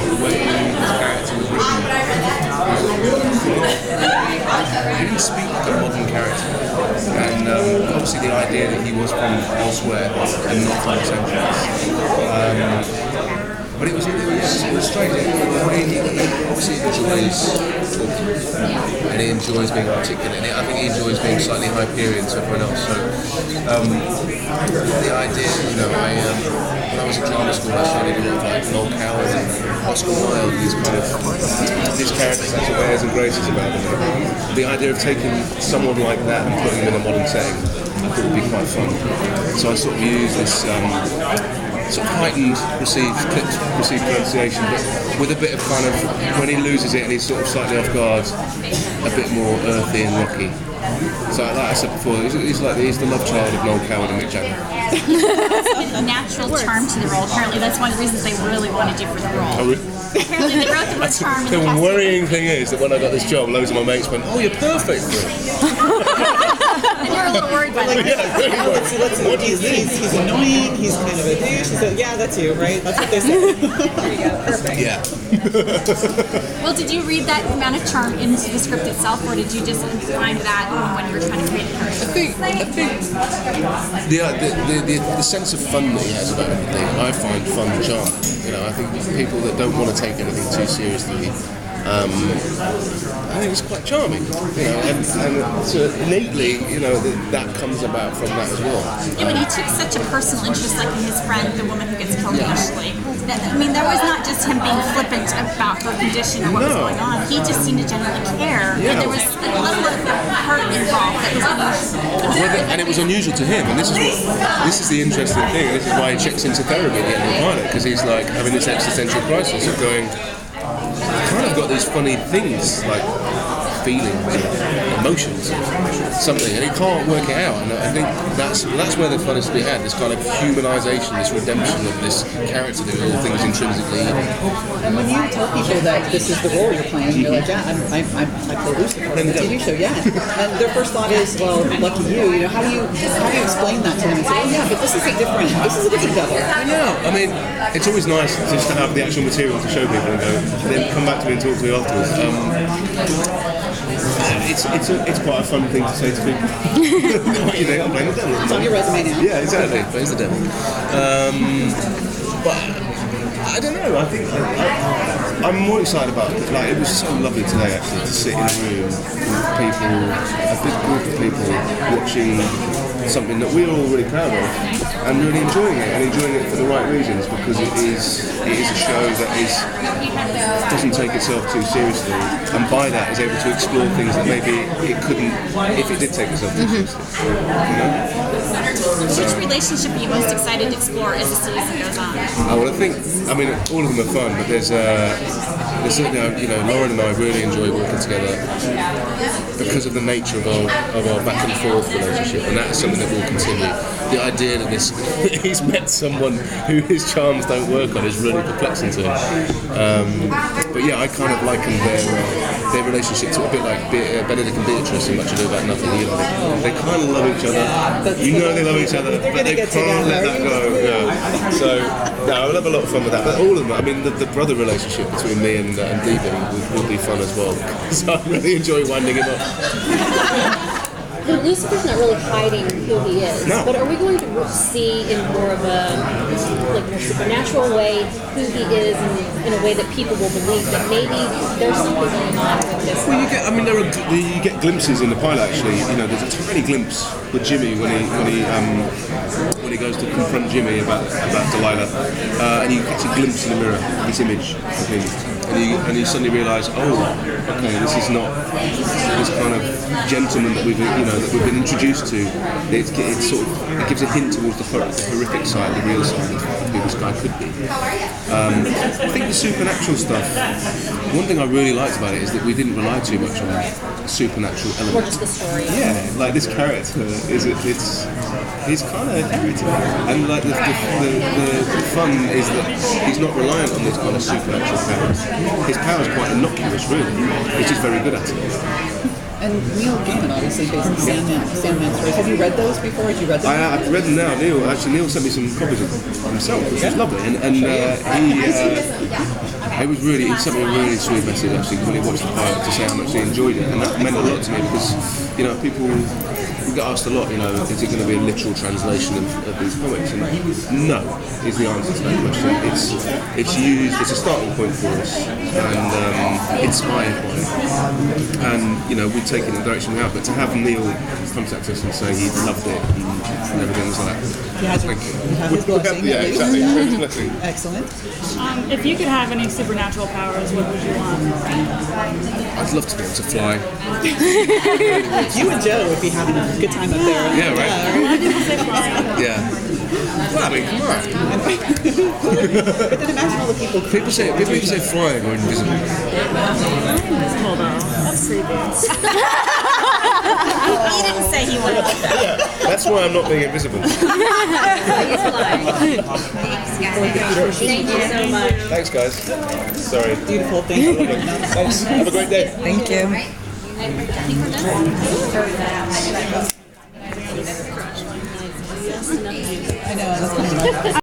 the way his character was written. He didn't speak like a modern character, and obviously the idea that he was from elsewhere and not from Los Angeles. But it was strange. He obviously enjoys talking, and he enjoys being articulate. And I think he enjoys being slightly Hyperion to everyone else. So the idea, you know, when I was at drama school, I studied a lot of like Noel Coward and Oscar Wilde, these characters have some airs and graces about them. The idea of taking someone like that and putting him in a modern setting, I thought would be quite fun. So I sort of used this sort of heightened received pronunciation, but with a bit of kind of, when he loses it and he's sort of slightly off guard, a bit more earthy and rocky. So like I said before, he's the love child of Noel Coward and Mick Jagger. A natural charm to the role. Apparently that's one of the reasons they really wanted you for the role. Apparently they wrote the word charm. The worrying thing is that when I got this job, loads of my mates went, "Oh, you're perfect for it." And you're a little worried by that. He's annoying, he's kind of a douche. He said, yeah, that's you, right? That's what they said. There you go, perfect. Yeah. Well, did you read that amount of charm into the script itself, or did you just find that when you were trying to create the character? I think the sense of fun that he has about everything, I find fun and charm. You know, I think people that don't want to take anything too seriously, I think it's quite charming, you know, and so innately, you know, that comes about from that as well. Yeah, but he took such a personal interest, like in his friend, the woman who gets killed initially. I mean, there was not just him being flippant about her condition or what was going on. He just seemed to genuinely care, and there was a level of hurt involved that was unusual. And it was unusual to him, and this is the interesting thing. This is why he checks into therapy at the end of the pilot, because he's like having this existential crisis of going, I've kind of got these funny things, like feelings, emotions, something, and he can't work it out. And I think that's where the fun is to be had. This kind of humanisation, this redemption of this character doing all things intrinsically evil. And when you tell people that this is the role you're playing, you're like, yeah, I play Lucifer on the TV show, yeah. And their first thought is, well, lucky you. You know, how do you explain that to them and say, oh yeah, but this is a different devil. I know. I mean, it's always nice just to have the actual material to show people and go, then come back to me and talk to me afterwards. It's quite a fun thing to say to people. You know, I'm playing the devil. It's on your resume now. Yeah, exactly. Plays the devil. But I don't know. I think I'm more excited about it. Like, it was so lovely today actually to sit in a room with people, a big group of people watching something that we're all really proud of and really enjoying it for the right reasons, because it is a show that doesn't take itself too seriously, and by that is able to explore things that maybe it couldn't if it did take itself too seriously. You know? Which relationship are you most excited to explore as the season goes on? Well, I mean, all of them are fun, but there's certainly, you know, Lauren and I really enjoy working together because of the nature of our back and forth relationship, and that is something that will continue. The idea that he's met someone who his charms don't work on is really perplexing to him. But yeah, I kind of liken their relationship to a bit like Benedict and Beatrice in Much Ado About Nothing. You know, they kind of love each other. You know they love each other, but they can't let that go. Yeah. So I'll have a lot of fun with that. But all of them, I mean, the brother relationship between me and Devi will be fun as well. So I really enjoy winding him up. Well, Lucifer's not really hiding who he is, but are we going to see in more of a more supernatural way who he is, in a way that people will believe that maybe there's something going on with this? Well, you get glimpses in the pilot actually. You know, there's a tiny glimpse with Jimmy when he goes to confront Jimmy about Delilah, and you catch a glimpse in the mirror, this image of him. And you suddenly realise, okay, this is not this kind of gentleman that we've been introduced to. It gives a hint towards the horrific side, the real side of who this guy could be. I think the supernatural stuff. One thing I really liked about it is that we didn't rely too much on the supernatural element. Or just the story. Yeah, like this character he's kind of a character, and like the fun is that he's not reliant on these kind of supernatural powers. His power is quite innocuous, really. He's just very good at it. And Neil Gaiman obviously based on Sandman stories. Have you read those before? Have you read them? I've read them now. Neil sent me some copies of them himself, which was lovely. And he it was really, it's something really sweet message actually when he watched the pilot to say how much he enjoyed it, and that meant a lot to me because, you know, people we get asked a lot, you know, is it going to be a literal translation of these comics? And no is the answer to that question. It's used, it's a starting point for us, and inspired by it. And, you know, we take it in the direction we have, but to have Neil contact us and say he loved it and everything was like, thank you. You have his blessing. Yeah, exactly. His blessing. Excellent. If you could have any supernatural powers, what would you want? I'd love to be able to fly. You and Joe would be having a good time up there. Yeah, right. Yeah. Well, I mean, come on. But then imagine all the people. People say flying or invisible. Hold on. That's creepy. He didn't say he would. That's why I'm not being invisible. Thanks, guys. Thank you so much. Thanks, guys. Sorry. Beautiful things. Thanks. Have a great day. Thank you. I know. That's kind of